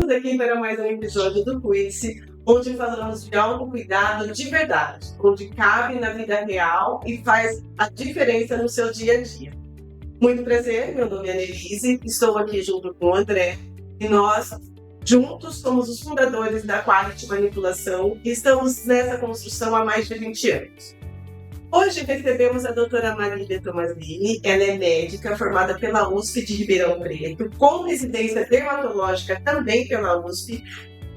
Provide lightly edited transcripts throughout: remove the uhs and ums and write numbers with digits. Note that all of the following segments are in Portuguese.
Estamos aqui para mais um episódio do Quiz, onde falamos de autocuidado de verdade, onde cabe na vida real e faz a diferença no seu dia a dia. Muito prazer, meu nome é Annelise, estou aqui junto com o André e nós, juntos, somos os fundadores da Quality Manipulação e estamos nessa construção há mais de 20 anos. Hoje recebemos a doutora Marília Tomazini, ela é médica formada pela USP de Ribeirão Preto, com residência dermatológica também pela USP,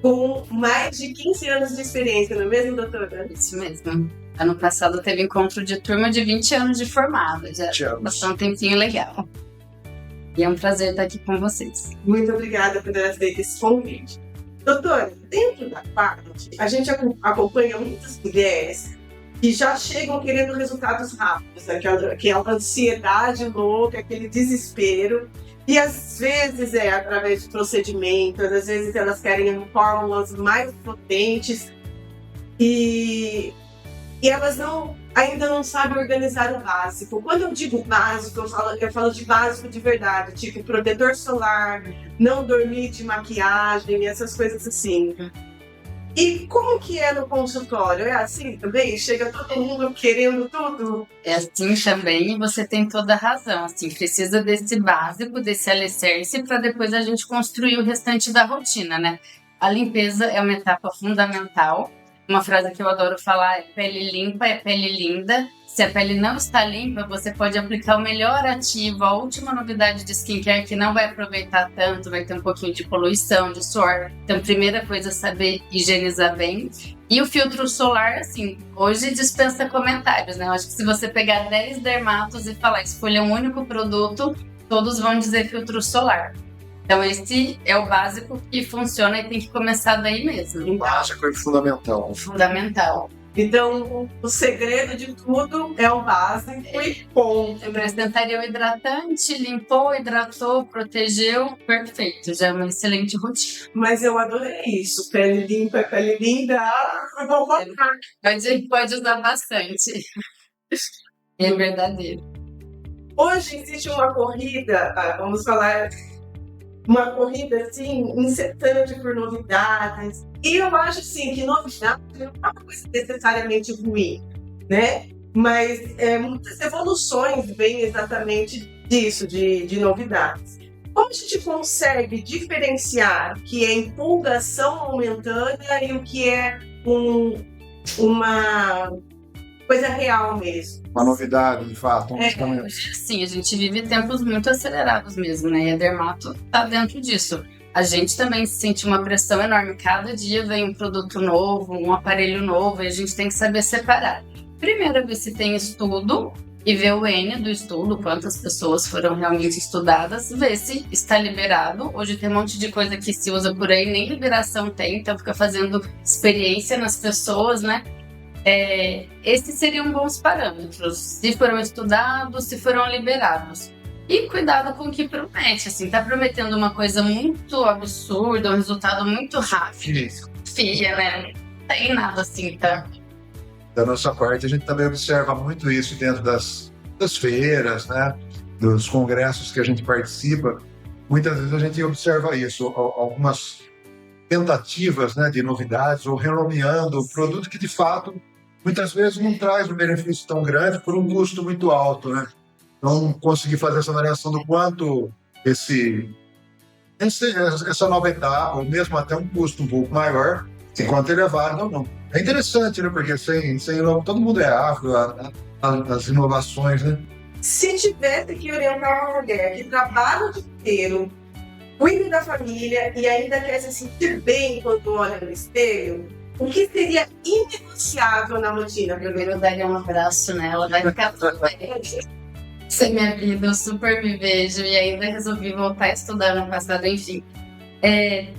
com mais de 15 anos de experiência, não é mesmo, doutora? Isso mesmo. Ano passado teve encontro de turma de 20 anos de formada, já passou um tempinho legal. E é um prazer estar aqui com vocês. Muito obrigada por ter aceito esse convite. Doutora, dentro da Quality, a gente acompanha muitas mulheres que já chegam querendo resultados rápidos, aquela ansiedade louca, aquele desespero. E às vezes é através de procedimentos, às vezes elas querem fórmulas mais potentes e elas ainda não sabem organizar o básico. Quando eu digo básico, eu falo de básico de verdade, tipo protetor solar, não dormir de maquiagem, essas coisas assim. E como que é no consultório? É assim também? Chega todo mundo querendo tudo? É assim também, e você tem toda a razão. Assim, precisa desse básico, desse alicerce, para depois a gente construir o restante da rotina, né? A limpeza é uma etapa fundamental. Uma frase que eu adoro falar é: pele limpa é pele linda. Se a pele não está limpa, você pode aplicar o melhor ativo, a última novidade de skincare que não vai aproveitar tanto, vai ter um pouquinho de poluição, de suor. Então, primeira coisa é saber higienizar bem. E o filtro solar, assim, hoje dispensa comentários, né? Eu acho que se você pegar 10 dermatos e falar, escolha um único produto, todos vão dizer filtro solar. Então, esse é o básico que funciona e tem que começar daí mesmo. O básico é fundamental. Fundamental. Então, o segredo de tudo é o básico e ponto. Eu acrescentaria o hidratante, limpou, hidratou, protegeu, perfeito. Já é uma excelente rotina. Mas eu adorei isso. Pele limpa é pele linda. Pode usar bastante. É verdadeiro. Hoje existe uma corrida, vamos falar, uma corrida assim, incessante por novidades. E eu acho assim, que novidade não é uma coisa necessariamente ruim, né? Mas muitas evoluções vêm exatamente disso, de novidades. Como a gente consegue diferenciar o que é empolgação momentânea e o que é uma coisa real mesmo? Uma novidade, de fato. Sim, a gente vive tempos muito acelerados mesmo, né? E a dermato tá dentro disso. A gente também sente uma pressão enorme. Cada dia vem um produto novo, um aparelho novo, e a gente tem que saber separar. Primeiro, ver se tem estudo e ver o N do estudo, quantas pessoas foram realmente estudadas, ver se está liberado. Hoje tem um monte de coisa que se usa por aí, nem liberação tem, então fica fazendo experiência nas pessoas, né? Esses seriam bons parâmetros, se foram estudados, se foram liberados. E cuidado com o que promete, assim, tá prometendo uma coisa muito absurda, um resultado muito rápido. Filha, né? Não tem nada assim, tá? Da nossa parte, a gente também observa muito isso dentro das feiras, né? Dos congressos que a gente participa. Muitas vezes a gente observa isso, algumas tentativas, né, de novidades ou renomeando o produto que, de fato, muitas vezes não traz um benefício tão grande por um custo muito alto, né? Então, conseguir fazer essa avaliação do quanto essa nova etapa, ou mesmo até um custo um pouco maior, enquanto ele é válido ou não. É interessante, né? Porque sem todo mundo é ávido às inovações, né? Se tivesse que orientar uma mulher que trabalha o dia inteiro, cuida da família e ainda quer se sentir bem quando olha no espelho, o que seria inegociável na rotina? Primeiro eu daria um abraço nela, vai ficar tudo bem. Essa é minha vida, eu super me vejo e ainda resolvi voltar a estudar no passado, enfim.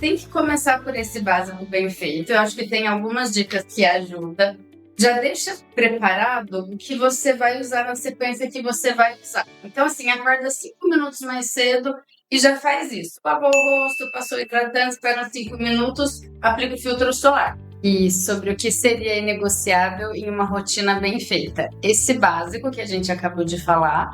Tem que começar por esse básico bem feito. Eu acho que tem algumas dicas que ajudam. Já deixa preparado o que você vai usar na sequência que você vai usar. Então, assim, acorda 5 minutos mais cedo e já faz isso. Lavou o rosto, passou o hidratante, espera 5 minutos, aplica o filtro solar. E sobre o que seria inegociável em uma rotina bem feita. Esse básico que a gente acabou de falar,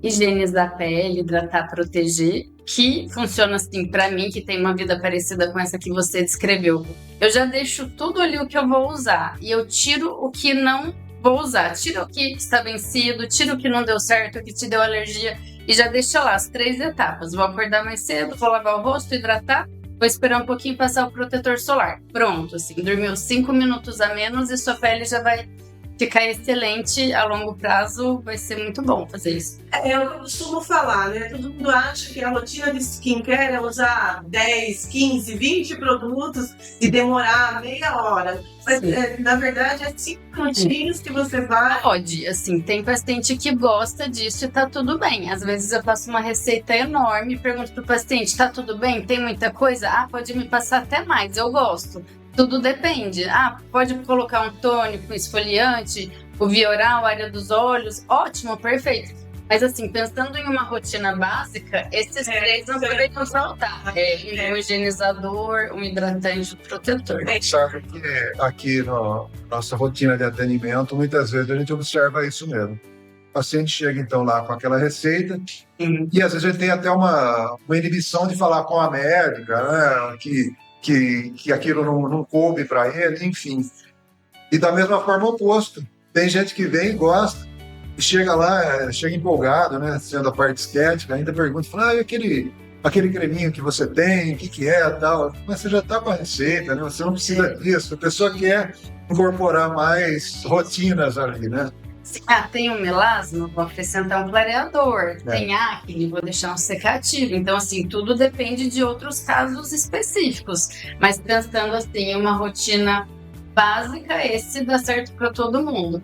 higienizar a pele, hidratar, proteger, que funciona assim pra mim, que tem uma vida parecida com essa que você descreveu. Eu já deixo tudo ali o que eu vou usar e eu tiro o que não vou usar. Tiro o que está vencido, tiro o que não deu certo, o que te deu alergia e já deixa lá as 3 etapas. Vou acordar mais cedo, vou lavar o rosto, hidratar, vou esperar um pouquinho passar o protetor solar. Pronto, assim, dormiu 5 minutos a menos e sua pele já vai ficar excelente a longo prazo, vai ser muito bom fazer isso. É o que eu costumo falar, né? Todo mundo acha que a rotina de skincare é usar 10, 15, 20 produtos e demorar meia hora. Mas, na verdade, é 5 minutinhos que você vai... Pode, assim, tem paciente que gosta disso e tá tudo bem. Às vezes eu faço uma receita enorme e pergunto pro paciente, tá tudo bem? Tem muita coisa? Ah, pode me passar até mais, eu gosto. Tudo depende. Ah, pode colocar um tônico, esfoliante, o via oral, área dos olhos. Ótimo, perfeito. Mas assim, pensando em uma rotina básica, esses 3 não deveriam faltar. Um higienizador, um hidratante, um protetor. Sabe que aqui na nossa rotina de atendimento, muitas vezes a gente observa isso mesmo. O paciente chega então lá com aquela receita e às vezes a gente tem até uma inibição de falar com a médica, né, que aquilo não coube para ele, enfim. E da mesma forma o oposto. Tem gente que vem e gosta, e chega lá, chega empolgado, né, sendo a parte estética, ainda pergunta, fala, e aquele creminho que você tem, o que é, tal. Mas você já está com a receita, né, você não precisa disso. A pessoa quer incorporar mais rotinas ali, né? Tem um melasma, vou acrescentar um clareador. Tem acne, vou deixar um secativo. Então, assim, tudo depende de outros casos específicos. Mas pensando assim, uma rotina básica, esse dá certo para todo mundo.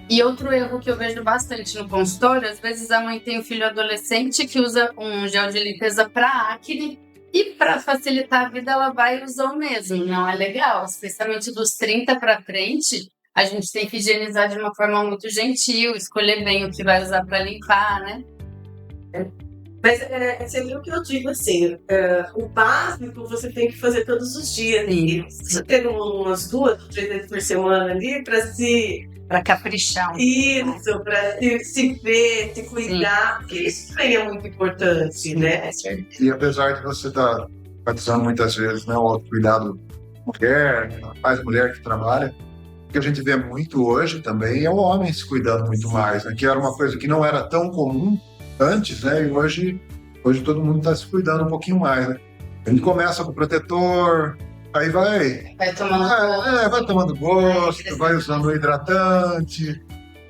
E outro erro que eu vejo bastante no consultório, às vezes a mãe tem um filho adolescente que usa um gel de limpeza para acne e para facilitar a vida ela vai usar o mesmo. Não é legal, especialmente dos 30 para frente. A gente tem que higienizar de uma forma muito gentil, escolher bem o que vai usar para limpar, né? Mas é sempre o que eu digo, assim, o básico você tem que fazer todos os dias. Você ter umas 2 ou 3 vezes por semana ali para caprichar. Isso, para se ver, se cuidar, porque isso também é muito importante, né? E apesar de você estar enfatizando muitas vezes, né, o autocuidado mulher, mais mulher que trabalha, o que a gente vê muito hoje também é o homem se cuidando muito mais, né? Que era uma coisa que não era tão comum antes, né? E hoje todo mundo está se cuidando um pouquinho mais, né? A gente começa com o protetor, aí vai tomando gosto, vai usando o hidratante,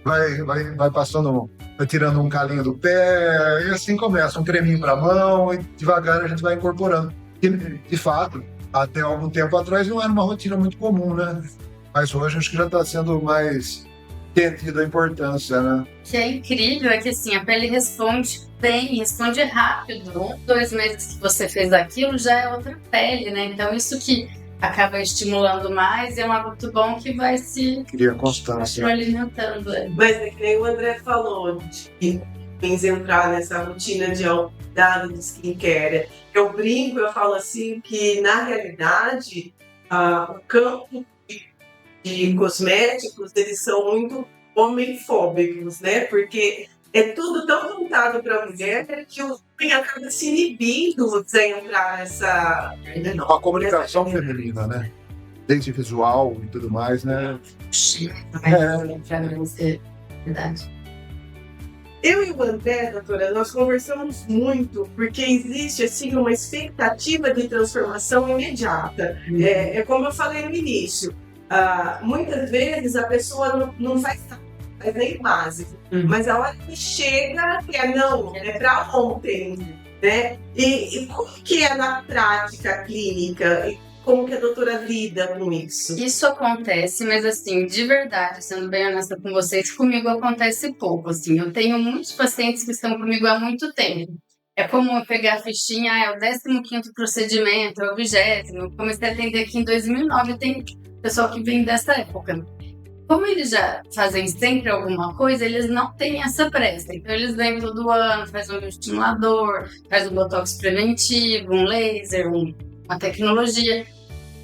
vai passando, vai tirando um calinho do pé, e assim começa, um creminho para a mão, e devagar a gente vai incorporando. E, de fato, até algum tempo atrás não era uma rotina muito comum, né? Mas hoje acho que já está sendo mais entendido a importância, né? O que é incrível é que assim, a pele responde bem, responde rápido. 2 meses que você fez aquilo já é outra pele, né? Então isso que acaba estimulando mais é um hábito bom que vai se alimentando. Mas é que nem o André falou, de entrar nessa rotina de autocuidado de skincare. Eu brinco, eu falo assim, que na realidade o campo de cosméticos, eles são muito homofóbicos, né? Porque é tudo tão voltado para a mulher que o homem acaba se inibindo de entrar nessa... Uma comunicação feminina, né? Desde visual e tudo mais, né? Verdade. Eu e o André, doutora, nós conversamos muito porque existe assim uma expectativa de transformação imediata. É como eu falei no início. Muitas vezes a pessoa não faz nem básico, mas a hora que chega, é para ontem, né? E como que é na prática clínica? E como que a doutora lida com isso? Isso acontece, mas assim, de verdade, sendo bem honesta com vocês, comigo acontece pouco, assim. Eu tenho muitos pacientes que estão comigo há muito tempo. É comum eu pegar a fichinha, é o 15º procedimento, é o 20º. Eu comecei a atender aqui em 2009, tem pessoal que vem dessa época. Como eles já fazem sempre alguma coisa, eles não têm essa pressa. Então eles vêm todo ano, faz um bioestimulador, faz um botox preventivo, um laser, uma tecnologia.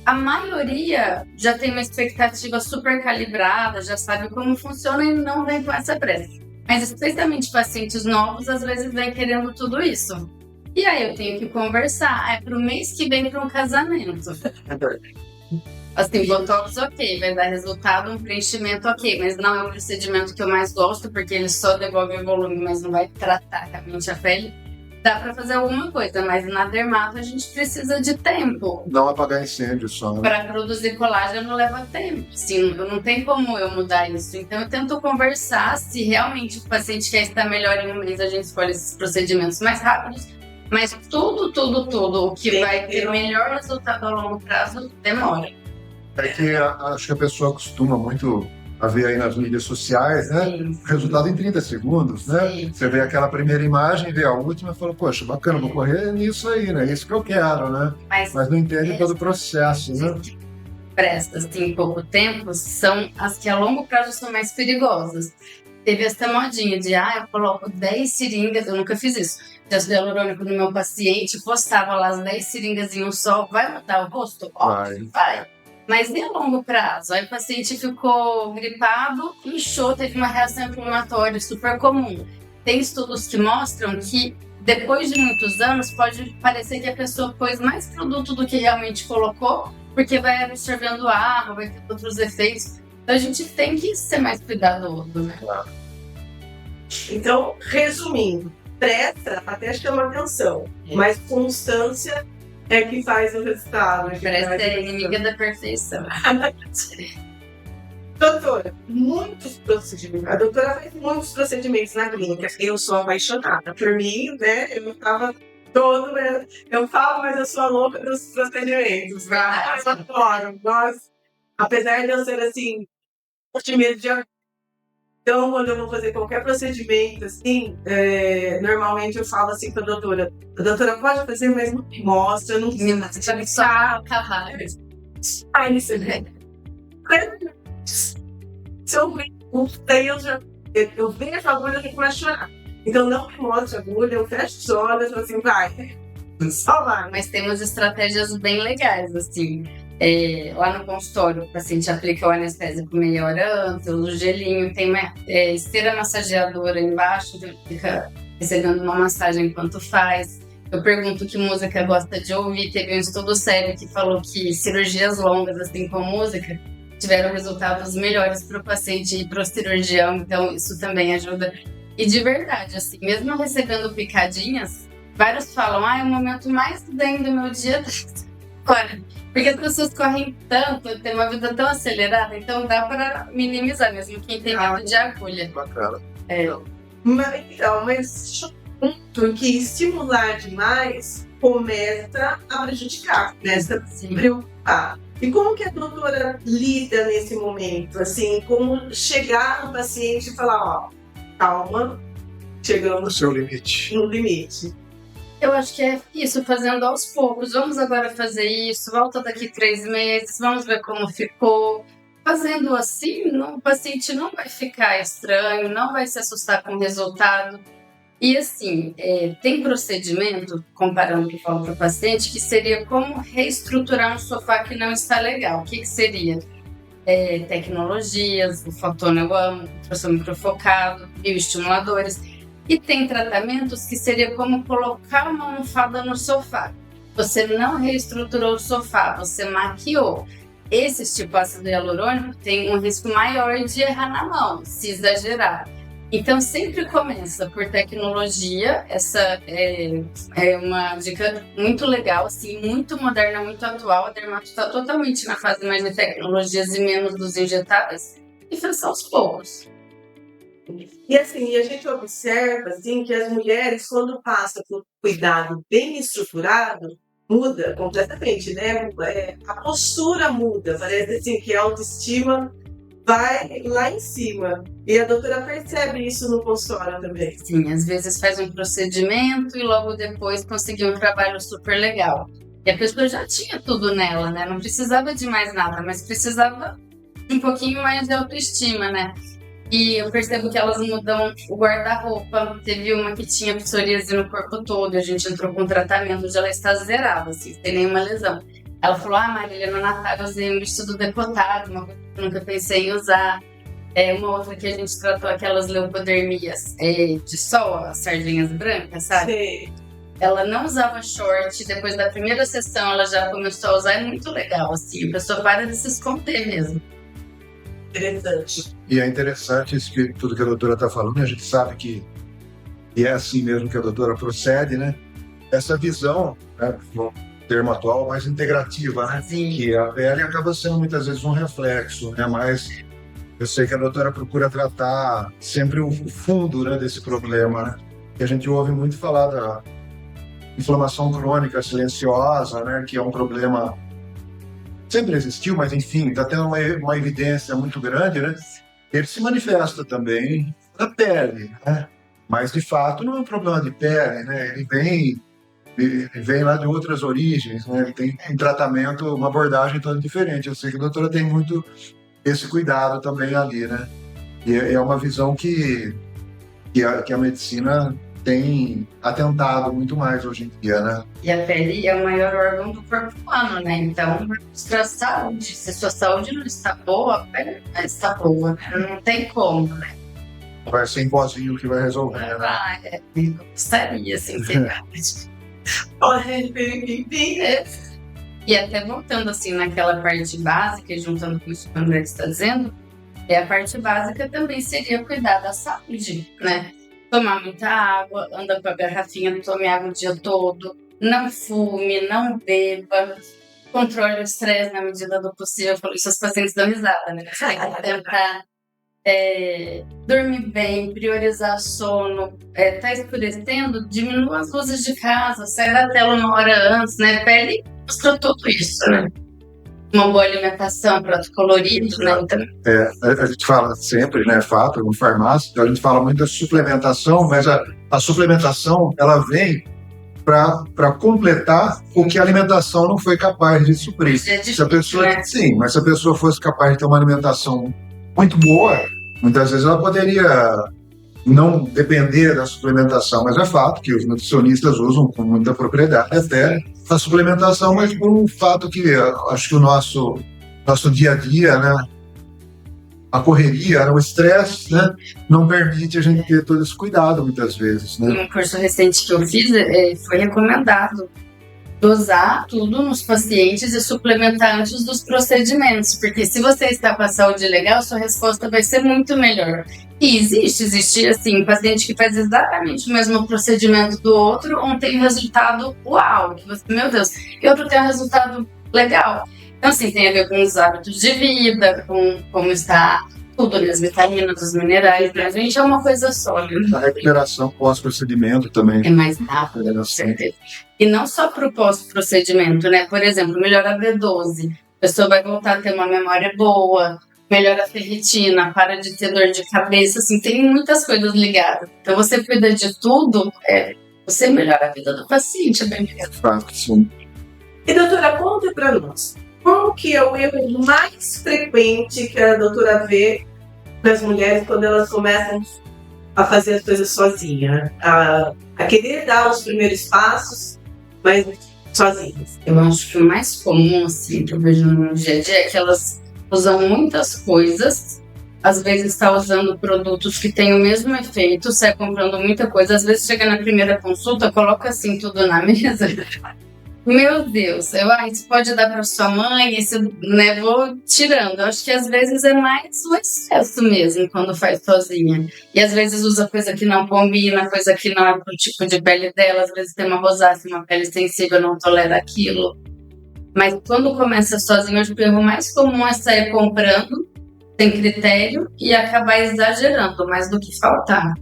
A maioria já tem uma expectativa super calibrada, já sabe como funciona e não vem com essa pressa. Mas especialmente pacientes novos, às vezes vem querendo tudo isso. E aí eu tenho que conversar. É pro mês que vem para um casamento. Assim, botox ok, vai dar resultado, um preenchimento ok, mas não é um procedimento que eu mais gosto, porque ele só devolve volume, mas não vai tratar realmente a pele. Dá pra fazer alguma coisa, mas na dermato a gente precisa de tempo. Não apagar incêndio só, né? Para produzir colágeno leva tempo, assim, não tem como eu mudar isso. Então eu tento conversar, se realmente o paciente quer estar melhor em um mês, a gente escolhe esses procedimentos mais rápidos. Mas tudo, o que vai ter melhor resultado a longo prazo, demora. É que acho que a pessoa costuma muito a ver aí nas mídias sociais, né? Sim. Resultado em 30 segundos, né? Sim. Você vê aquela primeira imagem, vê a última e fala, poxa, bacana, vou correr nisso aí, né? Isso que eu quero, né? Mas não entende todo o processo, né? Presta assim, em pouco tempo, são as que a longo prazo são mais perigosas. Teve essa modinha de, eu coloco 10 seringas, eu nunca fiz isso, de ácido hialurônico no meu paciente, postava lá as 10 seringas em um só, vai mudar o rosto? Vai. Mas e a longo prazo? Aí o paciente ficou gripado, inchou, teve uma reação inflamatória super comum. Tem estudos que mostram que depois de muitos anos pode parecer que a pessoa pôs mais produto do que realmente colocou, porque vai absorvendo água, vai ter outros efeitos. Então a gente tem que ser mais cuidadoso, né? Então, resumindo, pressa até chama atenção, mas constância é que faz o resultado. Pressa é inimiga da perfeição. Doutora, muitos procedimentos. A doutora faz muitos procedimentos na clínica. Eu sou apaixonada. Por mim, né? Eu tava todo. Eu falo, mas eu sou a louca dos procedimentos. Eu adoro. Nossa. Apesar de eu ser assim, timida de. Então, quando eu vou fazer qualquer procedimento, assim, normalmente eu falo assim pra doutora: a doutora pode fazer, mas não me mostra, não me mostra. Só cavalo. Ai, isso é. Se eu ver, daí eu vejo a agulha e começo a chorar. Então não me mostra a agulha, eu fecho os olhos e falo assim, vai. Só vai. Mas temos estratégias bem legais, assim. Lá no consultório, o paciente aplica o anestésico meia hora antes, o gelinho, tem uma esteira massageadora embaixo, então ele fica recebendo uma massagem enquanto faz. Eu pergunto que música gosta de ouvir. Teve um estudo sério que falou que cirurgias longas, assim, com música, tiveram resultados melhores para o paciente e para o cirurgião, então isso também ajuda. E de verdade, assim, mesmo recebendo picadinhas, vários falam, é o momento mais zen do meu dia agora. Porque as pessoas correm tanto, tem uma vida tão acelerada, então dá para minimizar mesmo quem tem medo de agulha. Bacana. Mas ponto que estimular demais começa a prejudicar, começa a se preocupar. E como que a doutora lida nesse momento? Assim, como chegar no paciente e falar, calma, chegamos No seu limite. no limite. Eu acho que é isso, fazendo aos poucos. Vamos agora fazer isso, volta daqui 3 meses, vamos ver como ficou. Fazendo assim, o paciente não vai ficar estranho, não vai se assustar com o resultado. E assim, tem procedimento, comparando o que eu falo para o paciente, que seria como reestruturar um sofá que não está legal. O que seria? Tecnologias, o fotônio eu amo, ultrassom microfocado, bioestimuladores. E tem tratamentos que seria como colocar uma almofada no sofá. Você não reestruturou o sofá, você maquiou. Esses tipo ácido hialurônico tem um risco maior de errar na mão, se exagerar. Então sempre começa por tecnologia. Essa é uma dica muito legal, assim, muito moderna, muito atual. A dermato está totalmente na fase mais de tecnologias e menos dos injetáveis. E faz aos poucos. E assim, a gente observa assim, que as mulheres, quando passam por cuidado bem estruturado, muda completamente, né? A postura muda, parece assim que a autoestima vai lá em cima. E a doutora percebe isso no consultório também. Sim, às vezes faz um procedimento e logo depois conseguiu um trabalho super legal. E a pessoa já tinha tudo nela, né? Não precisava de mais nada, mas precisava de um pouquinho mais de autoestima, né? E eu percebo que elas mudam o guarda-roupa. Teve uma que tinha psoríase no corpo todo, a gente entrou com tratamento, hoje ela está zerada, assim, sem nenhuma lesão. Ela falou, Marília, no Natal eu usei um vestido decotado, uma coisa que eu nunca pensei em usar. Uma outra que a gente tratou, aquelas leucodermias de sol, as sardinhas brancas, sabe? Sei. Ela não usava short, depois da primeira sessão ela já começou a usar, é muito legal, assim, a pessoa para de se esconder mesmo. Interessante. E é interessante isso que, tudo que a doutora está falando, a gente sabe que é assim mesmo que a doutora procede, né? Essa visão, né, no termo atual, mais integrativa, né? Sim. Que a pele acaba sendo muitas vezes um reflexo, né? Mas eu sei que a doutora procura tratar sempre o fundo, né, desse problema, né? Que a gente ouve muito falar da inflamação crônica silenciosa, né? Que é um problema sempre existiu, mas enfim, está tendo uma evidência muito grande, né? Ele se manifesta também na pele, né? Mas de fato não é um problema de pele, né? Ele vem lá de outras origens, né? Ele tem um tratamento, uma abordagem toda diferente. Eu sei que a doutora tem muito esse cuidado também ali, né? E é uma visão que a medicina tem atentado muito mais hoje em dia, né? E a pele é o maior órgão do corpo humano, né? Então, mostra a saúde. Se a sua saúde não está boa, a pele não está boa, né? Não tem como, né? Vai ser em pozinho que vai resolver, né? Eu gostaria, sinceramente. E até voltando, assim, naquela parte básica, juntando com isso que o André está dizendo, a parte básica também seria cuidar da saúde, né? Tomar muita água, anda com a garrafinha, tome água o dia todo, não fume, não beba, controle o estresse na medida do possível. Eu falo isso, os pacientes dão risada, né? Você tem que tentar dormir bem, priorizar sono, tá escurecendo, diminua as luzes de casa, sai da tela uma hora antes, né? Pele mostra tudo isso, né? Uma boa alimentação, prato colorido, né? Então, a gente fala sempre, né, fato, no farmácia, a gente fala muito da suplementação, mas a suplementação, ela vem para completar o que a alimentação não foi capaz de suprir. Se a pessoa, né? Sim, mas se a pessoa fosse capaz de ter uma alimentação muito boa, muitas vezes ela poderia não depender da suplementação, mas é fato que os nutricionistas usam com muita propriedade até a suplementação, mas por um fato que acho que o nosso dia a dia, né, a correria, o estresse, né, não permite a gente ter todo esse cuidado muitas vezes, né? Em um curso recente que eu fiz, foi recomendado dosar tudo nos pacientes e suplementar antes dos procedimentos, porque se você está com a saúde legal, sua resposta vai ser muito melhor. E existe assim, paciente que faz exatamente o mesmo procedimento do outro, um tem um resultado uau, que você, meu Deus, e outro tem um resultado legal. Então, assim, tem a ver com os hábitos de vida, com como está tudo, né, as vitaminas, os minerais, né? A gente é uma coisa só, né? A recuperação pós-procedimento também. É mais rápido, com certeza. E não só para o pós-procedimento, né? Por exemplo, melhora a B12, a pessoa vai voltar a ter uma memória boa, melhora a ferritina, para de ter dor de cabeça, assim, tem muitas coisas ligadas. Então, você cuida de tudo, você melhora a vida do paciente, é bem mesmo. Fato, sim. E, doutora, conta para nós, qual que é o erro mais frequente que a doutora vê nas mulheres quando elas começam a fazer as coisas sozinhas? A querer dar os primeiros passos, mas sozinhas. Eu acho que o mais comum, assim, que eu vejo no dia a dia é que elas usam muitas coisas, às vezes está usando produtos que têm o mesmo efeito, sai comprando muita coisa, às vezes chega na primeira consulta, coloca assim tudo na mesa. Meu Deus, isso pode dar para sua mãe, isso, né, vou tirando. Eu acho que às vezes é mais o excesso mesmo, quando faz sozinha. E às vezes usa coisa que não combina, coisa que não é pro tipo de pele dela, às vezes tem uma rosácea, uma pele sensível, não tolera aquilo. Mas quando começa sozinho, acho que o erro mais comum é sair comprando, sem critério, e acabar exagerando, mais do que faltar.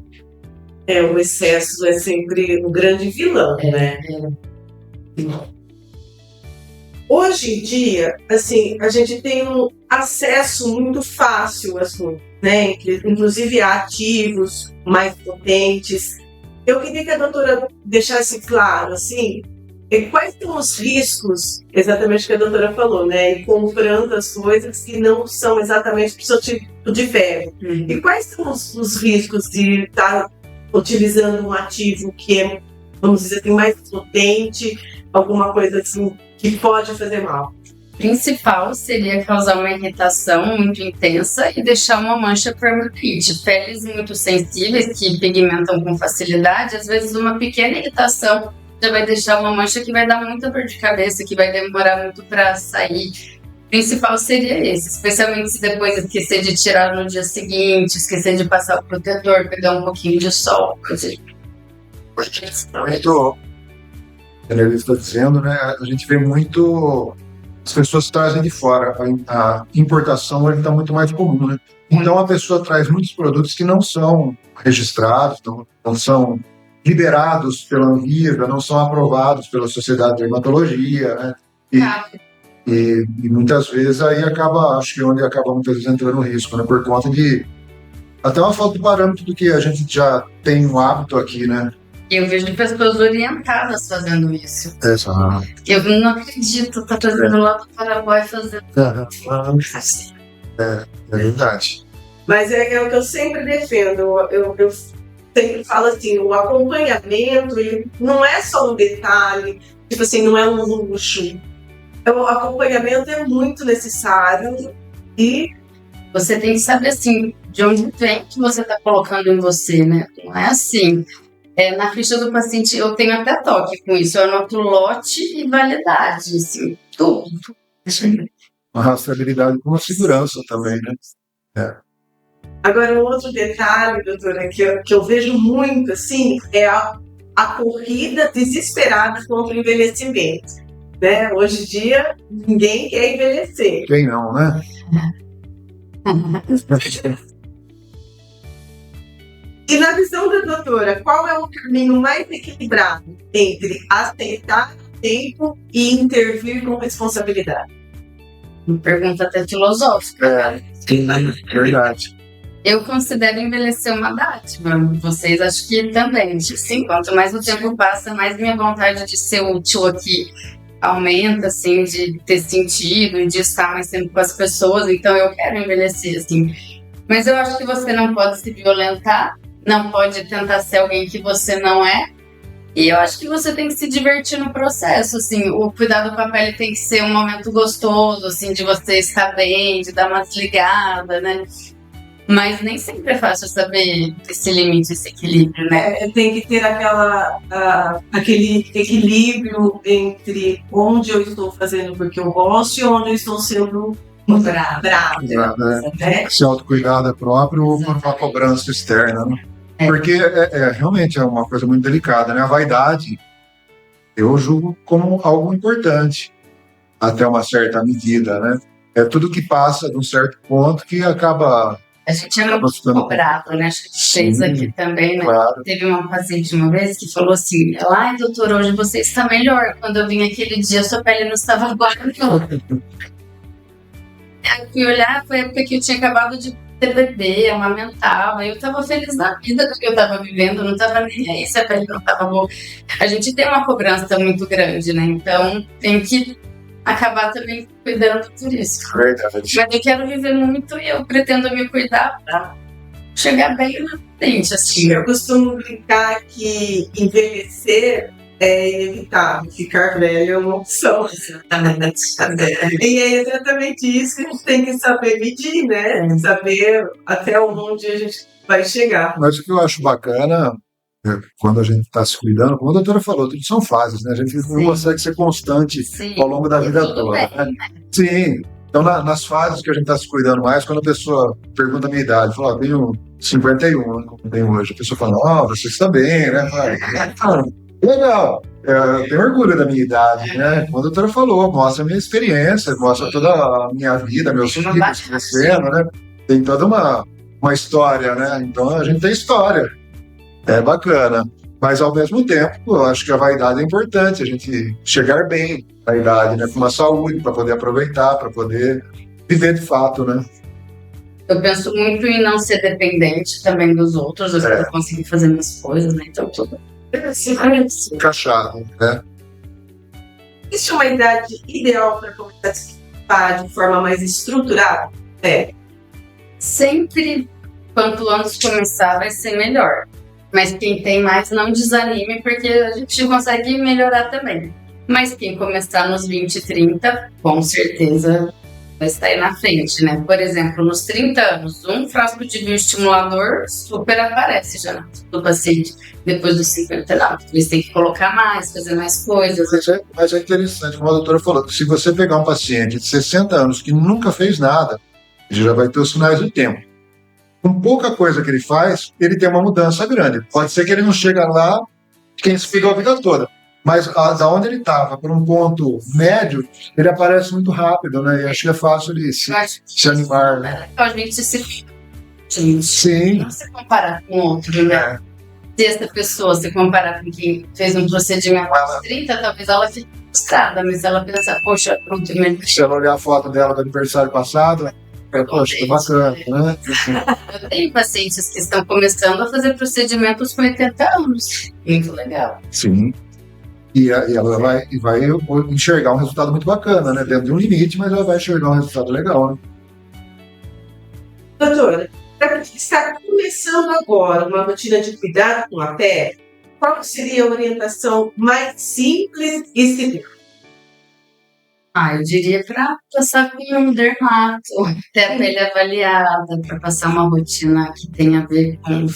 O excesso é sempre um grande vilão, né? Hoje em dia, assim, a gente tem um acesso muito fácil, assim, né? Inclusive a ativos mais potentes. Eu queria que a doutora deixasse claro, assim, quais são os riscos, exatamente o que a doutora falou, né? E comprando as coisas que não são exatamente do seu tipo de pele. E quais são os riscos de estar utilizando um ativo que é, vamos dizer assim, mais potente, alguma coisa assim que pode fazer mal? principal seria causar uma irritação muito intensa e deixar uma mancha permanente. Peles muito sensíveis que pigmentam com facilidade, às vezes uma pequena irritação já vai deixar uma mancha que vai dar muita dor de cabeça, que vai demorar muito para sair. O principal seria esse, especialmente se depois esquecer de tirar no dia seguinte, esquecer de passar o protetor, pegar um pouquinho de sol. Muito, ele está dizendo, né? A gente vê muito as pessoas trazem de fora. A importação está muito mais comum, né? Então a pessoa traz muitos produtos que não são registrados, não são liberados pela Anvisa, não são aprovados pela Sociedade de Dermatologia, né? E muitas vezes aí acho que onde acaba muitas vezes entrando risco, né? Por conta de até uma falta de parâmetro do que a gente já tem um hábito aqui, né? Eu vejo pessoas orientadas fazendo isso. Exato. Eu não acredito, tá trazendo lá do Paraguai fazendo. É verdade. Mas é o que eu sempre defendo. Eu sempre falo assim, o acompanhamento ele não é só um detalhe, tipo assim, não é um luxo. O acompanhamento é muito necessário e você tem que saber assim, de onde vem que você está colocando em você, né? Não é assim. Na ficha do paciente, eu tenho até toque com isso. Eu anoto lote e validade, assim, tudo. Uma rastreabilidade com uma segurança também, né? Agora, um outro detalhe, doutora, que eu vejo muito, assim, é a corrida desesperada contra o envelhecimento. Né? Hoje em dia, ninguém quer envelhecer. Quem não, né? E na visão da doutora, qual é o caminho mais equilibrado entre aceitar o tempo e intervir com responsabilidade? Uma pergunta até filosófica. Verdade. Eu considero envelhecer uma dádiva. Vocês acho que também. Sim, quanto mais o tempo passa, mais minha vontade de ser útil aqui aumenta, assim, de ter sentido, de estar mais tempo com as pessoas. Então eu quero envelhecer, assim. Mas eu acho que você não pode se violentar, não pode tentar ser alguém que você não é. E eu acho que você tem que se divertir no processo, assim. O cuidado com a pele tem que ser um momento gostoso, assim, de você estar bem, de dar uma desligada, né? Mas nem sempre é fácil saber esse limite, esse equilíbrio, né? Tem que ter aquele equilíbrio entre onde eu estou fazendo porque eu gosto e onde eu estou sendo brava. Né? Se autocuidado é próprio ou por uma cobrança externa, né? Porque realmente é uma coisa muito delicada, né? A vaidade, eu julgo como algo importante, até uma certa medida, né? É tudo que passa de um certo ponto que acaba... A gente é muito cobrado, né? Acho que fez aqui também, né? Claro. Teve uma paciente uma vez que falou assim, ai, doutor, hoje você está melhor. Quando eu vim aquele dia, sua pele não estava boa. Aí eu fui olhar, foi a época que eu tinha acabado de ter bebê, amamentava. Eu estava feliz da vida do que eu estava vivendo, não estava nem aí se a pele não estava boa. A gente tem uma cobrança muito grande, né? Então tem que acabar também cuidando por isso. Verdade. Mas eu quero viver muito e eu pretendo me cuidar para chegar bem na frente, assim. Eu costumo brincar que envelhecer é inevitável, ficar velho é uma opção. E é exatamente isso que a gente tem que saber medir, né? Saber até onde a gente vai chegar. Mas o que eu acho bacana, quando a gente está se cuidando, como a doutora falou, tudo são fases, né? A gente não consegue ser constante ao longo da vida toda. Né? Sim. Então, nas fases que a gente está se cuidando mais, quando a pessoa pergunta a minha idade, fala, tenho 51, né, como tenho hoje. A pessoa fala, você está bem, né? Legal, eu tenho orgulho da minha idade, né? Como a doutora falou, mostra a minha experiência, mostra toda a minha vida, meus filhos crescendo, né? Tem toda uma história, né? Então a gente tem história, é bacana. Mas ao mesmo tempo, eu acho que a vaidade é importante, a gente chegar bem na idade, né? Com uma saúde, para poder aproveitar, para poder viver de fato, né? Eu penso muito em não ser dependente também dos outros, eu conseguir fazer minhas coisas, né? Então, tudo. Encaixado, né? Existe uma idade ideal para começar a se participar de forma mais estruturada? Sempre, quanto antes começar, vai ser melhor. Mas quem tem mais, não desanime, porque a gente consegue melhorar também. Mas quem começar nos 20, 30, com certeza vai estar aí na frente, né? Por exemplo, nos 30 anos, um frasco de bioestimulador super aparece já do paciente. Depois dos 50, não. Eles têm que colocar mais, fazer mais coisas. Mas é interessante, como a doutora falou, se você pegar um paciente de 60 anos que nunca fez nada, ele já vai ter os sinais do tempo. Com pouca coisa que ele faz, ele tem uma mudança grande. Pode ser que ele não chega lá, quem se fica a vida toda. Mas da onde ele estava, para um ponto médio, ele aparece muito rápido, né? E acho que é fácil de se animar, né? A gente se... Sim. Não se comparar com outro, né? Se essa pessoa se comparar com quem fez um procedimento aos 30, talvez ela fique frustrada, mas ela pensa, poxa, pronto, se ela olhar a foto dela do aniversário passado, poxa, que bacana, né? Eu tenho pacientes que estão começando a fazer procedimentos com 80 anos. Muito legal. Sim. E ela vai enxergar um resultado muito bacana, né? Dentro de um limite, mas ela vai enxergar um resultado legal, né? Doutora, para quem está começando agora uma rotina de cuidado com a pele, qual seria a orientação mais simples e segura? Eu diria para passar com um dermato, ter a pele avaliada, para passar uma rotina que tenha a ver com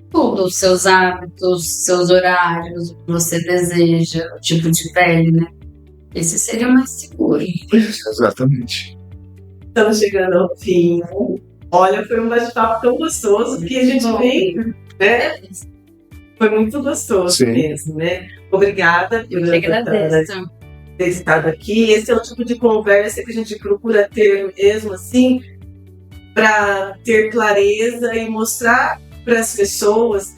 tudo, os seus hábitos, seus horários, o que você deseja, o tipo de pele, né? Esse seria o mais seguro. Exatamente. Estamos chegando ao fim. Olha, foi um bate-papo tão gostoso que a gente vem, né? Foi muito gostoso mesmo, né? Obrigada por ter estado aqui. Esse é o tipo de conversa que a gente procura ter mesmo, assim, para ter clareza e mostrar para as pessoas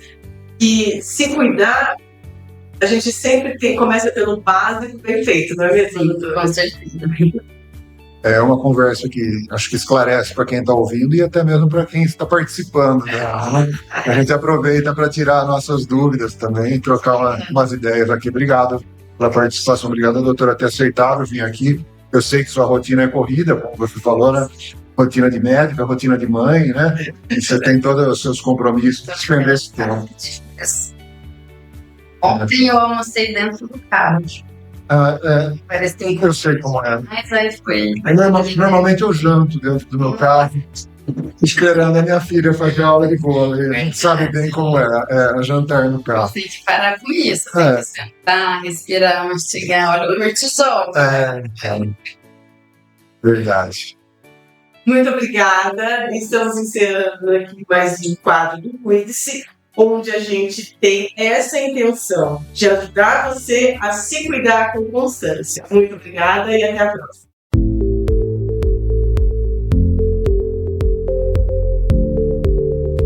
que se cuidar, a gente sempre começa pelo básico perfeito, não é mesmo, doutora? Com certeza. É uma conversa que acho que esclarece para quem está ouvindo e até mesmo para quem está participando, né? A gente aproveita para tirar nossas dúvidas também, trocar umas ideias aqui. Obrigado pela participação, obrigado, doutora, ter aceitado vir aqui. Eu sei que sua rotina é corrida, como você falou, né? Rotina de médica, rotina de mãe, né? E você tem todos os seus compromissos de despender esse tempo. Ontem eu almocei dentro do carro. Parece que eu sei como é. Mas aí foi. Normalmente eu janto dentro do meu carro, esperando a minha filha fazer aula de vôlei. A gente sabe bem como é jantar no carro. Tem que parar com isso, tem que sentar, respirar, mastigar, olha o cortisol. Verdade. Muito obrigada. Estamos encerrando aqui mais um quadro do Cuide-se, onde a gente tem essa intenção de ajudar você a se cuidar com constância. Muito obrigada e até a próxima.